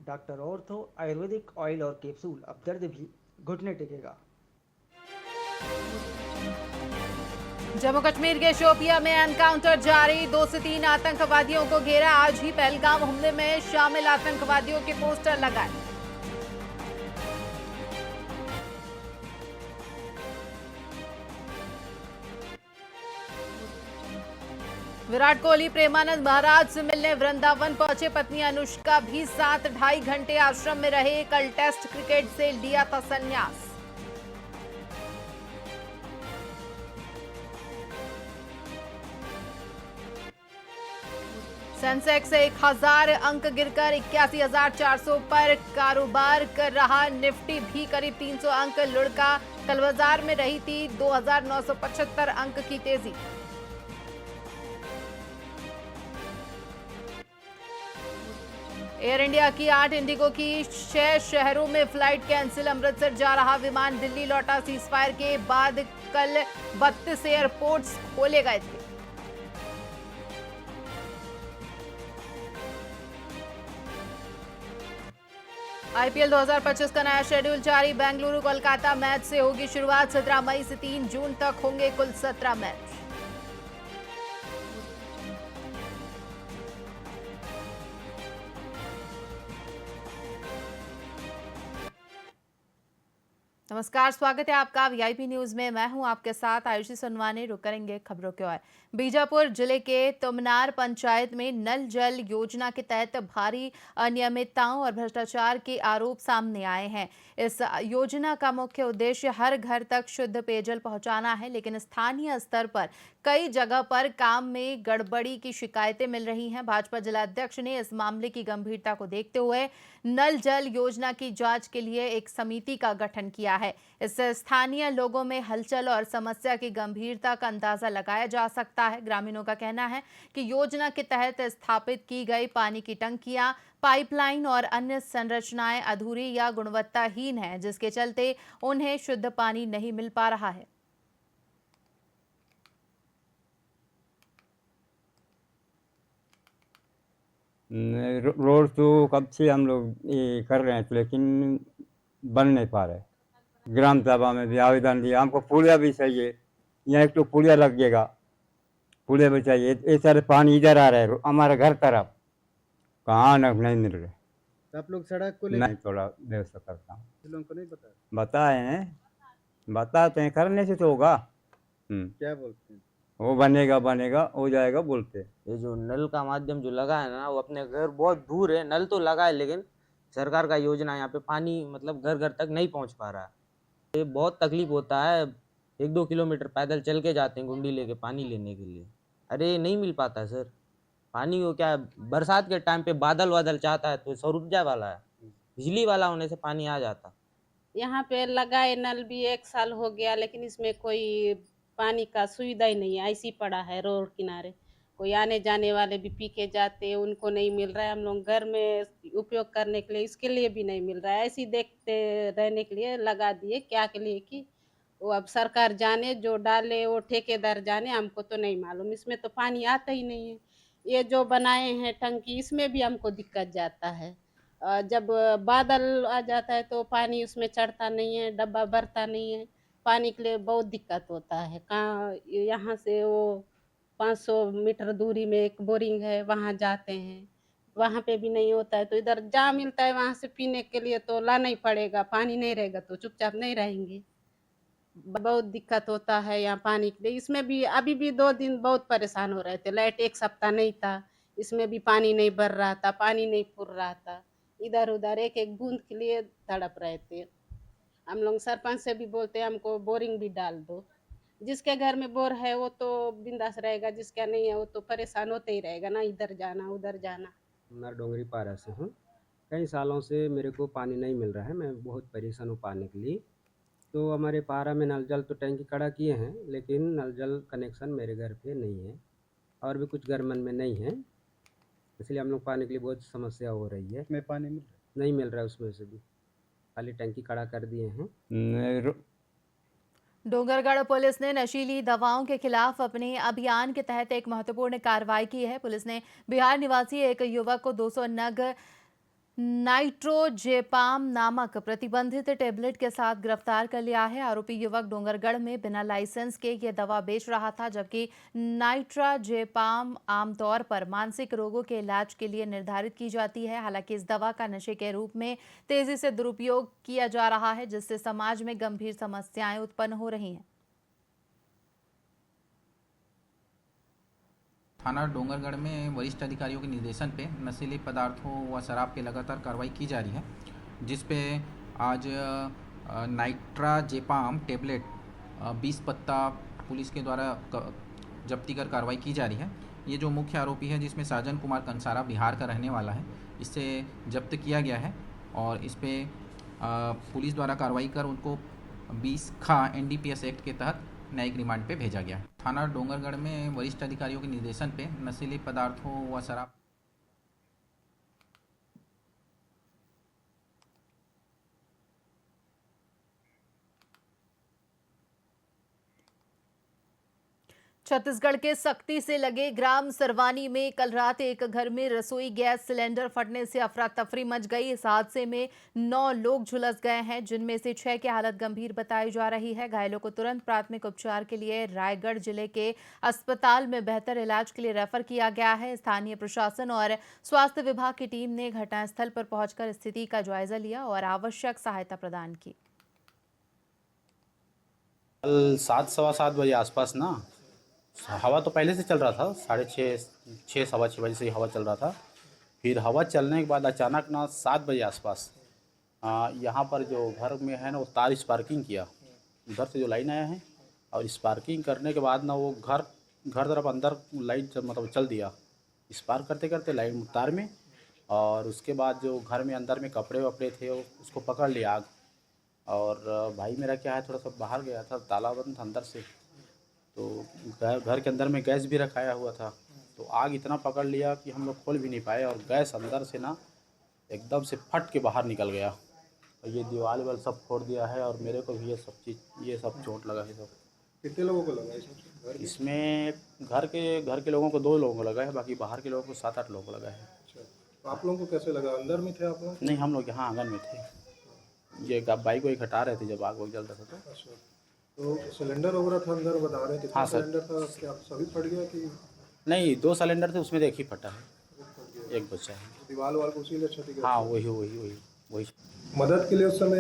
Doctor ortho Ayurvedic oil और capsule. अब दर्द भी घुटने टेकेगा। जम्मू कश्मीर के शोपिया में एनकाउंटर जारी, 2 से 3 आतंकवादियों को घेरा। आज ही पहलगाम हमले में शामिल आतंकवादियों के पोस्टर लगाए। विराट कोहली प्रेमानंद महाराज से मिलने वृंदावन पहुंचे। पत्नी अनुष्का भी साथ 2.5 घंटे आश्रम में रहे। कल टेस्ट क्रिकेट से लिया था संन्यास। सेंसेक्स 1000 अंक गिरकर 81,400 पर कारोबार कर रहा। निफ्टी भी करीब 300 अंक लुढ़का। कल बाजार में रही थी 2,975 अंक की तेजी। एयर इंडिया की 8 इंडिगो की 6 शहरों में फ्लाइट कैंसिल। अमृतसर जा रहा विमान दिल्ली लौटा। सीजफायर के बाद कल 32 एयरपोर्ट्स खोले गए थे। आईपीएल 2025 का नया शेड्यूल जारी। बेंगलुरु कोलकाता मैच से होगी शुरुआत। 17 मई से 3 जून तक होंगे कुल 17 मैच। नमस्कार, स्वागत है आपका वीआईपी न्यूज में। मैं हूं आपके साथ आयुषी सुनवानी। रुक करेंगे खबरों की ओर। बीजापुर जिले के तुमनार पंचायत में नल जल योजना के तहत भारी अनियमितताओं और भ्रष्टाचार के आरोप सामने आए हैं। इस योजना का मुख्य उद्देश्य हर घर तक शुद्ध पेयजल पहुंचाना है, लेकिन स्थानीय स्तर पर कई जगह पर काम में गड़बड़ी की शिकायतें मिल रही हैं। भाजपा जिलाध्यक्ष ने इस मामले की गंभीरता को देखते हुए नल जल योजना की जांच के लिए एक समिति का गठन किया है। इससे स्थानीय लोगों में हलचल और समस्या की गंभीरता का अंदाजा लगाया जा सकता है। ग्रामीणों का कहना है कि योजना के तहत स्थापित की गई पानी की टंकियां, पाइपलाइन और अन्य संरचनाएं अधूरी या गुणवत्ताहीन हैं, जिसके चलते उन्हें शुद्ध पानी नहीं मिल पा रहा है। रोड तो कब से हम लोग ये कर रहे हैं, लेकिन बन नहीं पा रहे। ग्राम सभा में भी आवेदन दिया, हमको पुलिया भी चाहिए। यहाँ एक तो पुलिया लगेगा, पुलिया भी चाहिए। ये सारे पानी इधर आ रहा है हमारे घर तरफ, कहाँ न नहीं मिल रहे। तो आप लोग सड़क को नहीं, थोड़ा व्यवस्था करता हूँ। लोगों को नहीं पता बताए हैं, बताते हैं, करने से तो होगा। क्या बोलते हैं। वो बनेगा बनेगा हो जाएगा बोलते। ये जो नल का माध्यम जो लगा है ना, वो अपने घर बहुत दूर है। नल तो लगा है, लेकिन सरकार का योजना यहाँ पे पानी मतलब घर घर तक नहीं पहुँच पा रहा है। ये बहुत तकलीफ होता है। 1-2 किलोमीटर पैदल चल के जाते हैं गुंडी लेके पानी लेने के लिए। अरे नहीं मिल पाता है सर पानी। को क्या है, बरसात के टाइम पे बादल वादल चाहता है तो सौर ऊर्जा वाला है, बिजली वाला होने से पानी आ जाता। यहाँ पे लगाए नल भी 1 साल हो गया, लेकिन इसमें कोई पानी का सुविधा ही नहीं है। ऐसी पड़ा है रोड किनारे। कोई आने जाने वाले भी पी के जाते हैं, उनको नहीं मिल रहा है। हम लोग घर में उपयोग करने के लिए इसके लिए भी नहीं मिल रहा है। ऐसे ही देखते रहने के लिए लगा दिए, क्या के लिए कि वो अब सरकार जाने, जो डाले वो ठेकेदार जाने, हमको तो नहीं मालूम। इसमें तो पानी आता ही नहीं है। ये जो बनाए हैं टंकी, इसमें भी हमको दिक्कत जाता है। जब बादल आ जाता है तो पानी उसमें चढ़ता नहीं है, डब्बा भरता नहीं है। पानी के लिए बहुत दिक्कत होता है। कहाँ यहाँ से वो 500 मीटर दूरी में एक बोरिंग है, वहाँ जाते हैं, वहाँ पे भी नहीं होता है। तो इधर जहाँ मिलता है वहाँ से पीने के लिए तो लाना ही पड़ेगा। पानी नहीं रहेगा तो चुपचाप नहीं रहेंगे। बहुत दिक्कत होता है यहाँ पानी के लिए। इसमें भी अभी भी 2 दिन बहुत परेशान हो रहे थे। लाइट 1 सप्ताह नहीं था, इसमें भी पानी नहीं भर रहा था, पानी नहीं फुर रहा था। इधर उधर एक एक बूंद के लिए तड़प रहे थे। हम लोग सरपंच से भी बोलते हैं हमको बोरिंग भी डाल दो। जिसके घर में बोर है वो तो बिंदास रहेगा, जिसका नहीं है वो तो परेशान होते ही रहेगा ना, इधर जाना उधर जाना। मैं डोंगरी पारा से हूँ। कई सालों से मेरे को पानी नहीं मिल रहा है, मैं बहुत परेशान हूँ पाने के लिए। तो हमारे पारा में नल जल तो टैंकी खड़ा किए हैं, लेकिन नल जल कनेक्शन मेरे घर पे नहीं है और भी कुछ घर मन में नहीं है। इसलिए हम लोग पाने के लिए बहुत समस्या हो रही है। में पानी नहीं मिल रहा है उसमें से भी, खाली टैंकी खड़ा कर दिए हैं। डोंगरगढ़ पुलिस ने नशीली दवाओं के खिलाफ अपने अभियान के तहत एक महत्वपूर्ण कार्रवाई की है। पुलिस ने बिहार निवासी एक युवक को 200 नग नाइट्रोजेपाम नामक प्रतिबंधित टेबलेट के साथ गिरफ्तार कर लिया है। आरोपी युवक डोंगरगढ़ में बिना लाइसेंस के ये दवा बेच रहा था, जबकि नाइट्रोजेपाम आमतौर पर मानसिक रोगों के इलाज के लिए निर्धारित की जाती है। हालांकि इस दवा का नशे के रूप में तेजी से दुरुपयोग किया जा रहा है, जिससे समाज में गंभीर समस्याएं उत्पन्न हो रही हैं। थाना डोंगरगढ़ में वरिष्ठ अधिकारियों के निर्देशन पे नशीले पदार्थों व शराब के लगातार कार्रवाई की जा रही है, जिस पे आज नाइट्राजेपाम टेबलेट 20 पत्ता पुलिस के द्वारा जब्ती कर कार्रवाई की जा रही है। ये जो मुख्य आरोपी है, जिसमें साजन कुमार कंसारा बिहार का रहने वाला है, इससे जब्त किया गया है और इस पे पुलिस द्वारा कार्रवाई कर उनको 20 खा NDPS एक्ट के तहत न्यायिक रिमांड पे भेजा गया है। थाना डोंगरगढ़ में वरिष्ठ अधिकारियों के निर्देशन पे नशीले पदार्थों व शराब छत्तीसगढ़ के सक्ती से लगे ग्राम सरवानी में कल रात एक घर में रसोई गैस सिलेंडर फटने से अफरा तफरी मच गई। इस हादसे में 9 लोग झुलस गए हैं, जिनमें से 6 की हालत गंभीर बताई जा रही है। घायलों को तुरंत प्राथमिक उपचार के लिए रायगढ़ जिले के अस्पताल में बेहतर इलाज के लिए रेफर किया गया है। स्थानीय प्रशासन और स्वास्थ्य विभाग की टीम ने घटनास्थल पर पहुंचकर स्थिति का जायजा लिया और आवश्यक सहायता प्रदान की। कल 7 सवा 7 बजे आसपास ना हवा तो पहले से चल रहा था, 6:30 सवा 6 बजे से ही हवा चल रहा था। फिर हवा चलने के बाद अचानक ना 7 बजे आसपास यहाँ पर जो घर में है ना, वो तार स्पार्किंग किया, उधर से जो लाइन आया है, और स्पार्किंग करने के बाद ना वो घर तरफ अंदर लाइट मतलब चल दिया, स्पार्क करते करते लाइट तार में। और उसके बाद जो घर में अंदर में कपड़े वपड़े थे उसको पकड़ लिया आग। और भाई मेरा क्या है, थोड़ा सा बाहर गया था, ताला बंद था अंदर से, तो घर के अंदर में गैस भी रखाया हुआ था, तो आग इतना पकड़ लिया कि हम लोग खोल भी नहीं पाए, और गैस अंदर से ना एकदम से फट के बाहर निकल गया। और ये दीवार वाल सब फोड़ दिया है, और मेरे को भी ये सब चोट लगा है। सब कितने लोगों को लगा इसमें घर के लोगों को 2 लोगों को लगा है, बाकी बाहर के लोगों को 7-8 लोगों को लगा है। अच्छा, तो आप लोगों को कैसे लगा? अंदर में थे आप लोग? नहीं, हम लोग यहाँ आंगन में थे, ये बाइक वाइक हटा रहे थे जब आग वग जल रहा था। तो अच्छा, तो सिलेंडर वगैरह था अंदर बता रहे थे? हाँ सर। सिलेंडर था, क्या सभी फट गया कि नहीं, 2 सिलेंडर थे, उसमें एक ही फटा है, फट गया? एक बचा है। दीवार वाल को उसी लिए क्षति? हाँ, वही। मदद के लिए उस समय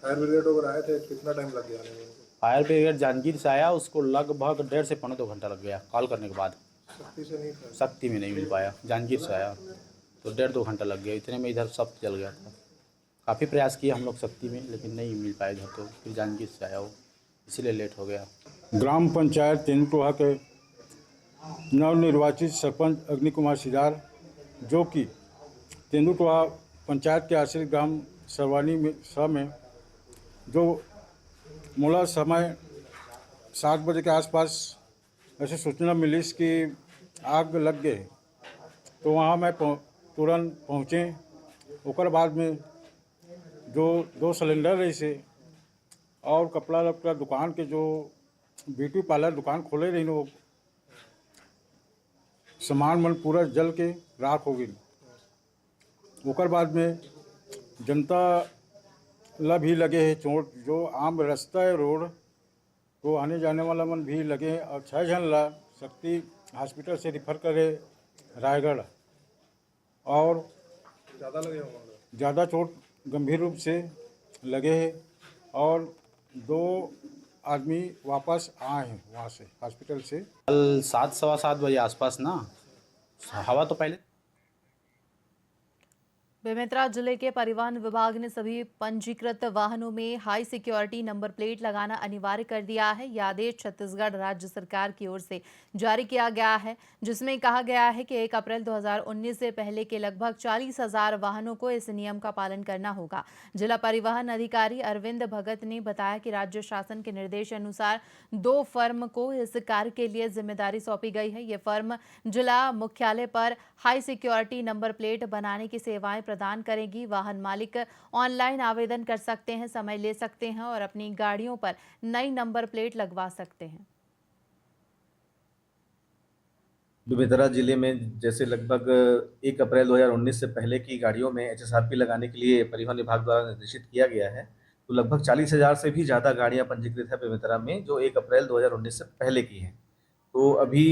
फायर ब्रिगेड वगैरह आए थे, कितना टाइम लग गया आने में? फायर ब्रिगेड जांजगीर से आया, उसको लगभग 1.5 से 2.5 घंटा लग गया कॉल करने के बाद। सख्ती से नहीं था? शक्ति में नहीं मिल पाया, जांजगीर से आया तो 1.5-2 घंटा लग गया, इतने में इधर सब जल गया था। काफ़ी प्रयास किए हम लोग शक्ति में, लेकिन नहीं मिल पाया इधर, तो फिर जांजगीर से आया वो, इसीलिए लेट हो गया। ग्राम पंचायत तेंदुटोहा के नवनिर्वाचित सरपंच अग्नि कुमार सिदार, जो कि तेंदुटोहा पंचायत के आश्रित ग्राम सरवानी में जो मूला समय 7 बजे के आसपास ऐसे सूचना मिली कि आग लग गए, तो वहाँ मैं तुरंत पहुँचे। ओकर बाद में जो 2 सिलेंडर रही से और कपड़ा लपड़ा दुकान के जो ब्यूटी पार्लर दुकान खोले रही, वो सामान पूरा जल के राख हो गई। ओकर बाद में जनता ला भी लगे है चोट, जो आम रास्ता है रोड, तो आने जाने वाला मन भी लगे, और 6 जन ला शक्ति हॉस्पिटल से रिफ़र करे रायगढ़, और ज़्यादा लगे होंगे? ज़्यादा चोट गंभीर रूप से लगे हैं, और 2 आदमी वापस आए हैं वहाँ से हॉस्पिटल से। कल 7 सवा 7 बजे आसपास ना हवा तो पहले बेमेतरा जिले के परिवहन विभाग ने सभी पंजीकृत वाहनों में हाई सिक्योरिटी नंबर प्लेट लगाना अनिवार्य कर दिया है। यह आदेश छत्तीसगढ़ राज्य सरकार की ओर से जारी किया गया है, जिसमें कहा गया है कि 1 अप्रैल 2019 से पहले के लगभग 40,000 वाहनों को इस नियम का पालन करना होगा। जिला परिवहन अधिकारी अरविंद भगत ने बताया कि राज्य शासन के निर्देश अनुसार 2 फर्म को इस कार्य के लिए जिम्मेदारी सौंपी गई है। ये फर्म जिला मुख्यालय पर हाई सिक्योरिटी नंबर प्लेट बनाने की सेवाएं प्रदान करेगी। वाहन मालिक ऑनलाइन आवेदन कर सकते हैं, समय ले सकते हैं और अपनी गाड़ियों पर नई नंबर प्लेट लगवा सकते हैं। बेमेतरा जिले में जैसे लगभग 1 अप्रैल 2019 से पहले की गाड़ियों में एचएसआरपी लगाने के लिए परिवहन विभाग द्वारा निर्देशित किया गया है। तो लगभग 40,000 से भी ज़्यादा गाड़ियां पंजीकृत है बेमेतरा में, जो 1 अप्रैल 2019 से पहले की हैं। तो अभी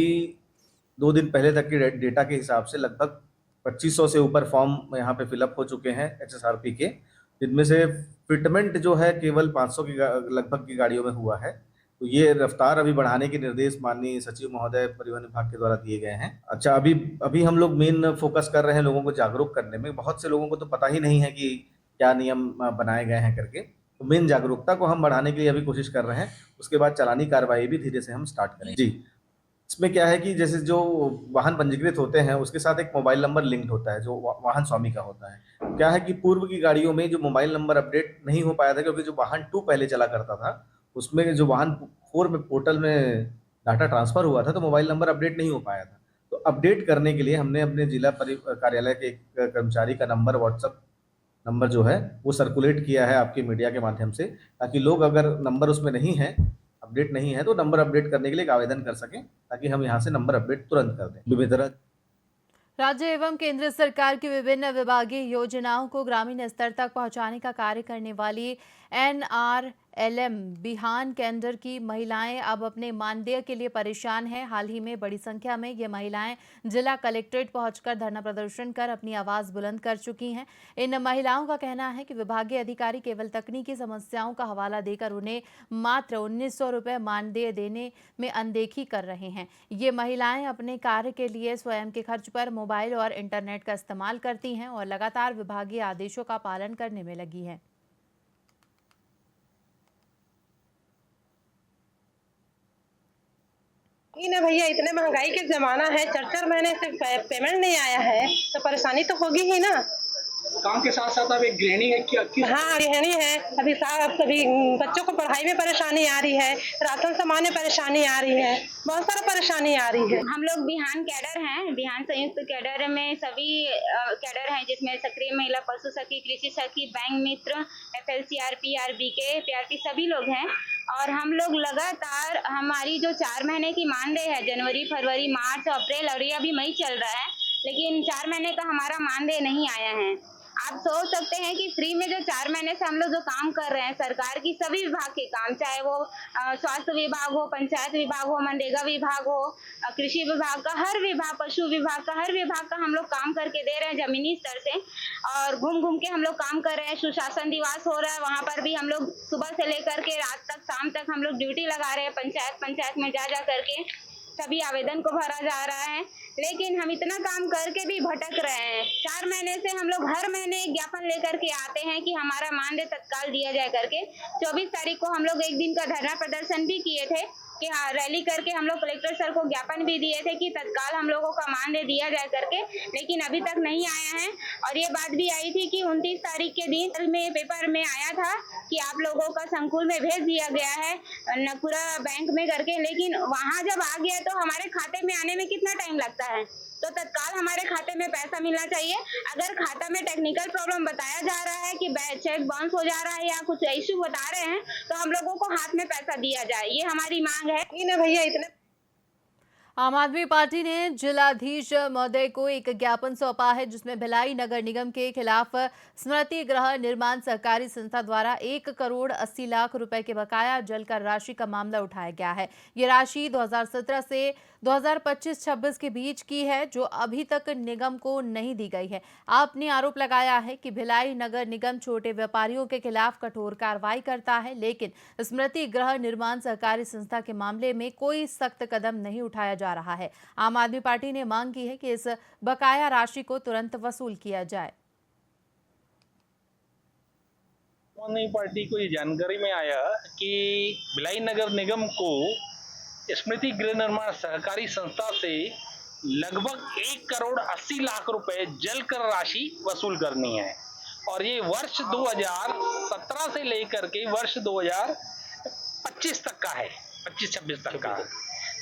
2 दिन पहले तक के डेटा के हिसाब से लगभग 2500 से ऊपर फॉर्म यहाँ पे फिलअप हो चुके हैं एचएसआरपी के, जिनमें से फिटमेंट जो है केवल 500 की लगभग की गाड़ियों में हुआ है। तो ये रफ्तार अभी बढ़ाने के निर्देश माननीय सचिव महोदय परिवहन विभाग के द्वारा दिए गए हैं। अच्छा, अभी हम लोग मेन फोकस कर रहे हैं लोगों को जागरूक करने में। बहुत से लोगों को तो पता ही नहीं है कि क्या नियम बनाए गए हैं करके, तो मेन जागरूकता को हम बढ़ाने के लिए अभी कोशिश कर रहे हैं। उसके बाद चालानी कार्रवाई भी धीरे से हम स्टार्ट करें। जी, इसमें क्या है कि जैसे जो वाहन पंजीकृत होते हैं उसके साथ एक मोबाइल नंबर लिंक्ड होता है जो वाहन स्वामी का होता है। क्या है कि पूर्व की गाड़ियों में जो मोबाइल नंबर अपडेट नहीं हो पाया था, क्योंकि जो वाहन 2 पहले चला करता था उसमें जो वाहन 4 में पोर्टल में डाटा ट्रांसफर हुआ था तो मोबाइल नंबर अपडेट नहीं हो पाया था। तो अपडेट करने के लिए हमने अपने जिला कार्यालय के एक कर्मचारी का नंबर, व्हाट्सएप नंबर जो है वो सर्कुलेट किया है आपकी मीडिया के माध्यम से, ताकि लोग अगर नंबर उसमें नहीं है, अपडेट नहीं है, तो नंबर अपडेट करने के लिए एक आवेदन कर सकें, ताकि हम यहाँ से नंबर अपडेट तुरंत कर दें। बेमेतरा राज्य एवं केंद्र सरकार की विभिन्न विभागीय योजनाओं को ग्रामीण स्तर तक पहुंचाने का कार्य करने वाली NRLM बिहान केंद्र की महिलाएं अब अपने मानदेय के लिए परेशान हैं। हाल ही में बड़ी संख्या में ये महिलाएं जिला कलेक्ट्रेट पहुंचकर धरना प्रदर्शन कर अपनी आवाज बुलंद कर चुकी हैं। इन महिलाओं का कहना है कि विभागीय अधिकारी केवल तकनीकी समस्याओं का हवाला देकर उन्हें मात्र 1900 रुपये मानदेय देने में अनदेखी कर रहे हैं। ये महिलाएं अपने कार्य के लिए स्वयं के खर्च पर मोबाइल और इंटरनेट का इस्तेमाल करती हैं और लगातार विभागीय आदेशों का पालन करने में लगी हैं। ना भैया, इतने महंगाई के जमाना है, 4-4 महीने से पेमेंट नहीं आया है तो परेशानी तो होगी ही ना। काम के साथ साथ आप एक गृहिणी है क्या? हाँ, गृहिणी है। अभी सभी बच्चों को पढ़ाई में परेशानी आ रही है, राशन सामान में परेशानी आ रही है, बहुत सारा परेशानी आ रही है। हम लोग बिहान कैडर हैं, बिहान संयुक्त कैडर में सभी कैडर हैं, जिसमें सक्रिय महिला पशु सखी, कृषि सखी, बैंक मित्र, FLCRP, RBK, PRP सभी लोग हैं। और हम लोग लगातार हमारी जो 4 महीने की मानदेय है, जनवरी, फरवरी, मार्च, अप्रैल और ये अभी मई चल रहा है, लेकिन 4 महीने का हमारा मानदेय नहीं आया है। आप सोच सकते हैं कि फ्री में जो 4 महीने से हम लोग जो काम कर रहे हैं, सरकार की सभी विभाग के काम, चाहे वो स्वास्थ्य विभाग हो, पंचायत विभाग हो, मनरेगा विभाग हो, कृषि विभाग का हर विभाग, पशु विभाग का हर विभाग का हम लोग काम करके दे रहे हैं जमीनी स्तर से। और घूम घूम के हम लोग काम कर रहे हैं। सुशासन दिवस हो रहा है, वहाँ पर भी हम लोग सुबह से लेकर के रात तक, शाम तक हम लोग ड्यूटी लगा रहे हैं। पंचायत में जा करके सभी आवेदन को भरा जा रहा है, लेकिन हम इतना काम करके भी भटक रहे हैं। 4 महीने से हम लोग हर महीने एक ज्ञापन लेकर के आते हैं कि हमारा मानदेय तत्काल दिया जाए करके। 24 तारीख को हम लोग एक दिन का धरना प्रदर्शन भी किए थे कि हाँ, रैली करके हम लोग कलेक्टर सर को ज्ञापन भी दिए थे कि तत्काल हम लोगों का मानदेय दिया जाए करके, लेकिन अभी तक नहीं आया है। और ये बात भी आई थी कि 29 तारीख के दिन में पेपर में आया था कि आप लोगों का संकुल में भेज दिया गया है नकुरा बैंक में करके, लेकिन वहाँ जब आ गया तो हमारे खाते में आने में कितना टाइम लगता है। तो तत्काल हमारे खाते में पैसा मिलना चाहिए। अगर खाता में टेक्निकल प्रॉब्लम बताया जा रहा है कि चेक बाउंस हो जा रहा है या कुछ इश्यू बता रहे हैं, तो हम लोगों को हाथ में पैसा दिया जाए, ये हमारी मांग है। ना भैया, इतने आम आदमी पार्टी ने जिलाधीश महोदय को एक ज्ञापन सौंपा है, जिसमें भिलाई नगर निगम के खिलाफ स्मृति गृह निर्माण सहकारी संस्था द्वारा 1 करोड़ 80 लाख रुपए के बकाया जलकर राशि का मामला उठाया गया है। ये राशि 2017 से 2025-26 के बीच की है, जो अभी तक निगम को नहीं दी गई है। आपने आरोप लगाया है कि भिलाई नगर निगम छोटे व्यापारियों के खिलाफ कठोर कार्रवाई करता है, लेकिन स्मृति गृह निर्माण सहकारी संस्था के मामले में कोई सख्त कदम नहीं उठाया जा रहा है। आम आदमी पार्टी ने मांग की है कि इस बकाया राशि को तुरंत वसूल किया जाए। आम आदमी पार्टी को ये जानकारी में आया कि भिलाई नगर निगम को स्मृति गृह निर्माण सहकारी संस्था से लगभग 1 करोड़ 80 लाख रुपए जलकर राशि वसूल करनी है, और ये वर्ष 2017 से लेकर के वर्ष 2025 तक का है, 25-26 तक का।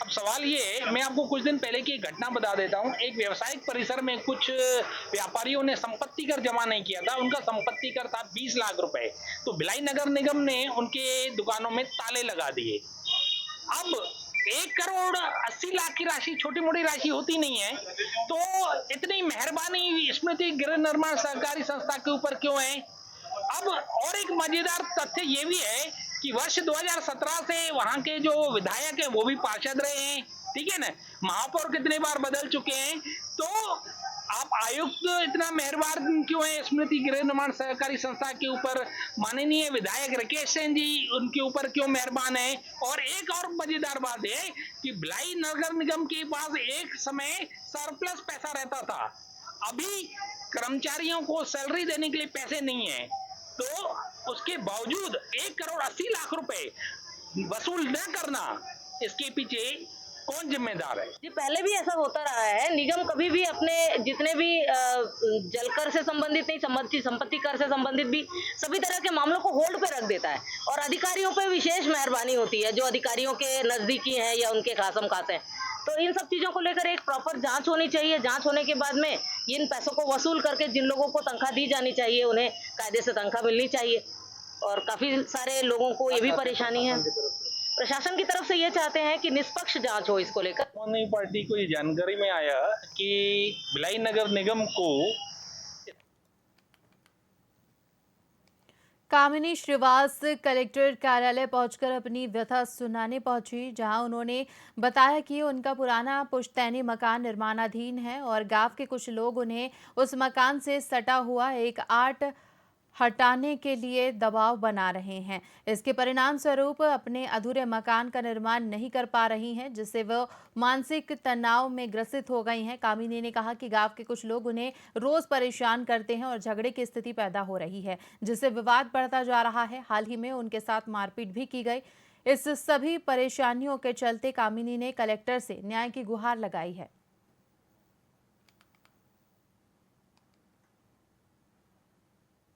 अब सवाल ये है, मैं आपको कुछ दिन पहले की एक घटना बता देता हूँ। एक व्यावसायिक परिसर में कुछ व्यापारियों ने संपत्ति कर जमा नहीं किया था। उनका संपत्ति कर था 20 लाख रुपए। तो भिलाई नगर निगम ने उनके दुकानों में ताले लगा दिए। अब 1,80,00,000 की राशि छोटी मोटी राशि होती नहीं है, तो इतनी मेहरबानी स्मृति गृह निर्माण सहकारी संस्था के ऊपर क्यों है? अब और एक मजेदार तथ्य ये भी है कि वर्ष 2017 से वहां के जो विधायक हैं वो भी पार्षद रहे हैं, ठीक है ना, महापौर कितने बार बदल चुके हैं, तो आप आयुक्त इतना मेहरबान क्यों है स्मृति गृह निर्माण सहकारी संस्था के ऊपर? माननीय विधायक राकेश सिंह जी उनके ऊपर क्यों मेहरबान है? और एक और मजेदार बात है कि भिलाई नगर निगम के पास एक समय सरप्लस पैसा रहता था, अभी कर्मचारियों को सैलरी देने के लिए पैसे नहीं है, तो उसके बावजूद 1,80,00,000 रुपए वसूल न करना, इसके पीछे कौन जिम्मेदार है? जी पहले भी ऐसा होता रहा है। निगम कभी भी अपने जितने भी जल कर से संबंधित नहीं, संपत्ति कर से संबंधित भी सभी तरह के मामलों को होल्ड पे रख देता है और अधिकारियों पे विशेष मेहरबानी होती है जो अधिकारियों के नजदीकी हैं या उनके खासम खास हैं। तो इन सब चीजों को लेकर एक प्रॉपर जांच होनी चाहिए। जांच होने के बाद में इन पैसों को वसूल करके जिन लोगों को तनख्वाह दी जानी चाहिए उन्हें कायदे से तनख्वाह मिलनी चाहिए। और काफी सारे लोगों को ये भी परेशानी है, प्रशासन की तरफ से ये चाहते हैं कि निष्पक्ष जांच हो इसको लेकर। आम आदमी पार्टी को ये जानकारी में आया कि भिलाई नगर निगम को कामिनी श्रीवास कलेक्टर कार्यालय पहुंचकर अपनी व्यथा सुनाने पहुंची, जहां उन्होंने बताया कि उनका पुराना पुश्तैनी मकान निर्माणाधीन है और गांव के कुछ लोग उन्हें उस मकान से सटा हुआ एक आर्ट हटाने के लिए दबाव बना रहे हैं। इसके परिणाम स्वरूप अपने अधूरे मकान का निर्माण नहीं कर पा रही हैं, जिससे वो मानसिक तनाव में ग्रसित हो गई हैं। कामिनी ने कहा कि गांव के कुछ लोग उन्हें रोज परेशान करते हैं और झगड़े की स्थिति पैदा हो रही है, जिससे विवाद बढ़ता जा रहा है। हाल ही में उनके साथ मारपीट भी की गई। इस सभी परेशानियों के चलते कामिनी ने कलेक्टर से न्याय की गुहार लगाई है।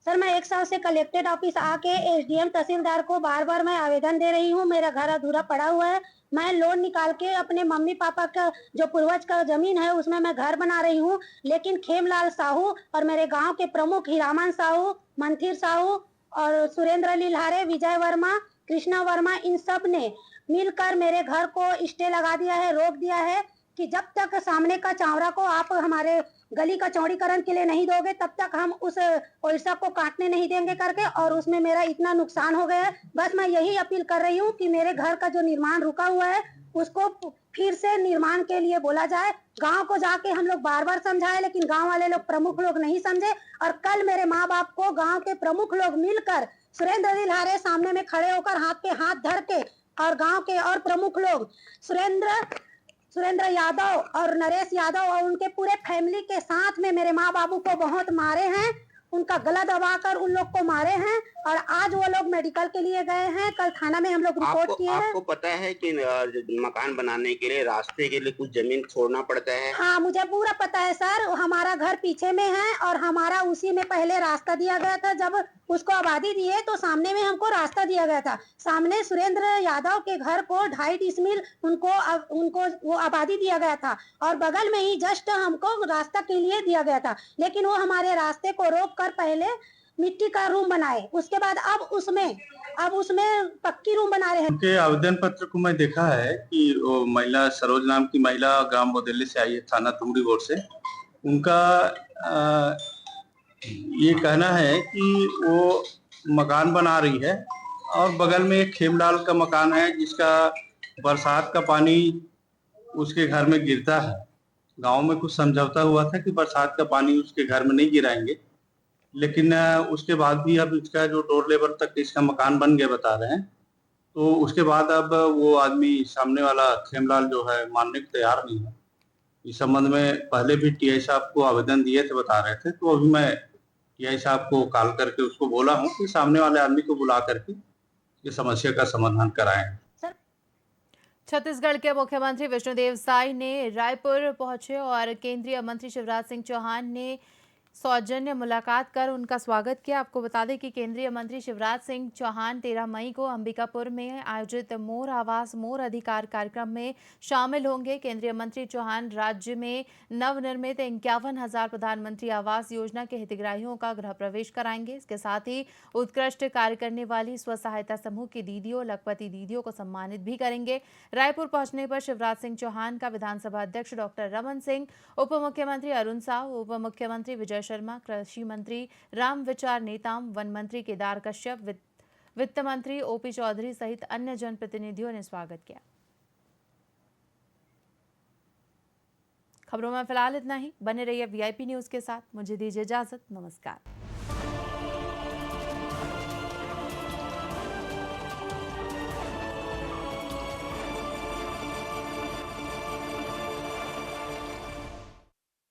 सर मैं 1 साल से कलेक्टेड ऑफिस आके एसडीएम तहसीलदार को बार बार मैं आवेदन दे रही हूँ। मेरा घर अधूरा पड़ा हुआ है। मैं लोन निकाल के अपने मम्मी पापा का जो पूर्वज का जमीन है उसमें मैं घर बना रही हूँ, लेकिन खेमलाल साहू और मेरे गांव के प्रमुख हीरामन साहू, मंथिर साहू और सुरेंद्र लिल्हारे, विजय वर्मा, कृष्णा वर्मा, इन सब ने मिलकर मेरे घर को स्टे लगा दिया है, रोक दिया है कि जब तक सामने का चौरा को आप हमारे गली का चौड़ीकरण के लिए नहीं दोगे तब तक हम उस ओरसा को काटने नहीं देंगे करके, और उसमें मेरा इतना नुकसान हो गया है। बस मैं यही अपील कर रही हूँ कि मेरे घर का जो निर्माण रुका हुआ है उसको फिर से निर्माण के लिए बोला जाए। गांव को जाके हम लोग बार बार समझाए, लेकिन गांव वाले लोग, प्रमुख लोग नहीं समझे। और कल मेरे माँ बाप को गांव के प्रमुख लोग मिलकर सुरेंद्र लिल्हारे सामने में खड़े होकर हाथ पे हाथ धर के, और गाँव के और प्रमुख लोग सुरेंद्र यादव और नरेश यादव और उनके पूरे फैमिली के साथ में मेरे माँ बाबू को बहुत मारे हैं, उनका गला दबाकर उन लोग को मारे हैं। और आज वो लोग मेडिकल के लिए गए हैं। कल थाना में हम लोग रिपोर्ट किए हैं। आपको पता है कि मकान बनाने के लिए रास्ते के लिए कुछ जमीन छोड़ना पड़ता है? हाँ मुझे पूरा पता है सर। हमारा घर पीछे में है और हमारा उसी में पहले रास्ता दिया गया था। जब उसको आबादी दिए तो सामने में हमको रास्ता दिया गया था। सामने सुरेंद्र यादव के घर को 2.5 डिसमिल उनको वो आबादी दिया गया था और बगल में ही जस्ट हमको रास्ता के लिए दिया गया था, लेकिन वो हमारे रास्ते को रोक कर पहले मिट्टी का रूम बनाए, उसके बाद अब उसमें पक्की रूम बना रहे हैं। उनके आवेदन पत्र को मैं देखा है कि वो महिला सरोज नाम की महिला ग्राम बौदेली से आई है, थाना तुमड़ी बोर्ड से। उनका ये कहना है कि वो मकान बना रही है और बगल में एक खेमलाल का मकान है जिसका बरसात का पानी उसके घर में गिरता है। गांव में कुछ समझौता हुआ था कि बरसात का पानी उसके घर में नहीं गिराएंगे, लेकिन उसके बाद भी अब इसका जो डोर लेवल तक इसका मकान बन गया बता रहे हैं। तो उसके बाद अब वो आदमी सामने वाला खेमलाल जो है मानने को तैयार नहीं है। इस संबंध में पहले भी टीआई साहब को आवेदन दिए थे, बता रहे थे। तो अभी मैं टीआई साहब को कॉल करके उसको बोला हूँ कि सामने वाले आदमी को बुला करके ये समस्या का समाधान कराएं। छत्तीसगढ़ के मुख्यमंत्री विष्णुदेव साय ने रायपुर पहुंचे और केंद्रीय मंत्री शिवराज सिंह चौहान ने सौजन्य मुलाकात कर उनका स्वागत किया। आपको बता दें कि केंद्रीय मंत्री शिवराज सिंह चौहान 13 मई को अंबिकापुर में आयोजित मोर आवास मोर अधिकार कार्यक्रम में शामिल होंगे। केंद्रीय मंत्री चौहान राज्य में नवनिर्मित 51,000 प्रधानमंत्री आवास योजना के हितग्राहियों का गृह प्रवेश कराएंगे। इसके साथ ही उत्कृष्ट कार्य करने वाली स्व सहायता समूह की दीदियों लखपति दीदियों को सम्मानित भी करेंगे। रायपुर पहुंचने पर शिवराज सिंह चौहान का विधानसभा अध्यक्ष डॉक्टर रमन सिंह, उप मुख्यमंत्री अरुण साव, उप मुख्यमंत्री विजय शर्मा, कृषि मंत्री राम विचार नेताम, वन मंत्री केदार कश्यप, वित्त मंत्री ओपी चौधरी सहित अन्य जनप्रतिनिधियों ने स्वागत किया। खबरों में फिलहाल इतना ही। बने रहिए वीआईपी न्यूज के साथ। मुझे दीजिए इजाजत। नमस्कार।